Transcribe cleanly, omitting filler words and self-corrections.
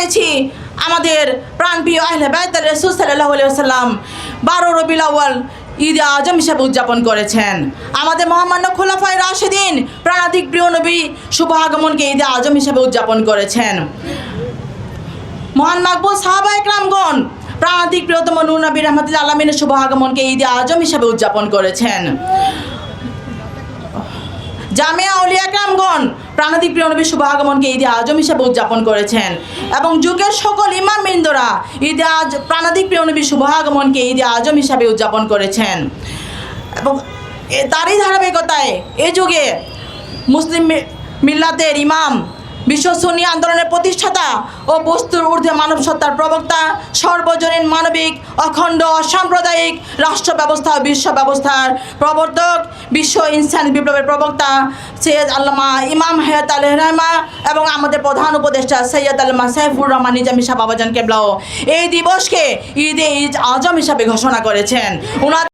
পেয়েছি আমাদের প্রাণপ্রিয় আহলে বাইত রাসূল সাল্লাল্লাহু আলাইহি ওয়াসাল্লাম 12 রবিউল আউয়াল ঈদে আজম হিসেবে উদযাপন করেছেন। আমাদের মহামান্য খোলাফায়ে রাশিদিন প্রাণাধিক প্রিয় নবী শুভ আগমনকে ঈদে আজম হিসেবে উদযাপন করেছেন। মহান মাকবুল সাহাবায়ে কেরামগণ প্রাণাধিক প্রিয়তম নূর নবী রাহমাতুল আলামিনের শুভ আগমনকে ঈদে আজম হিসেবে উদযাপন করেছেন। জামিয়া আউলিয়া কেরামগণ প্রাণাধিক প্রিয় নবীর শুভ আগমনকে ঈদে আজম হিসেবে উদযাপন করেছেন এবং যুগের সকল ইমামবৃন্দরা প্রাণাধিক প্রিয় নবীর শুভ আগমনকে ঈদে আজম হিসেবে উদযাপন করেছেন। এবং তারই ধারাবাহিকতায় এই যুগে মুসলিম মিল্লাতের ইমাম, বিশ্ব সুন্নি আন্দোলনের প্রতিষ্ঠাতা ও বস্তুর ঊর্ধ্বে মানব সত্তার প্রবক্তা, সর্বজনীন মানবিক অখণ্ড অসাম্প্রদায়িক রাষ্ট্র ব্যবস্থা ও বিশ্ব ব্যবস্থার প্রবর্তক, বিশ্ব ইনসানি বিপ্লবের প্রবক্তা সৈয়দ আল্লামা ইমাম হায়াত আলাইহির রহমা এবং আমাদের প্রধান উপদেষ্টা সৈয়দ আল্লামা সাইফুর রহমান নিজামী শাহ বাবাজান কেবলাও এই দিবসকে ঈদে আজম হিসাবে ঘোষণা করেছেন।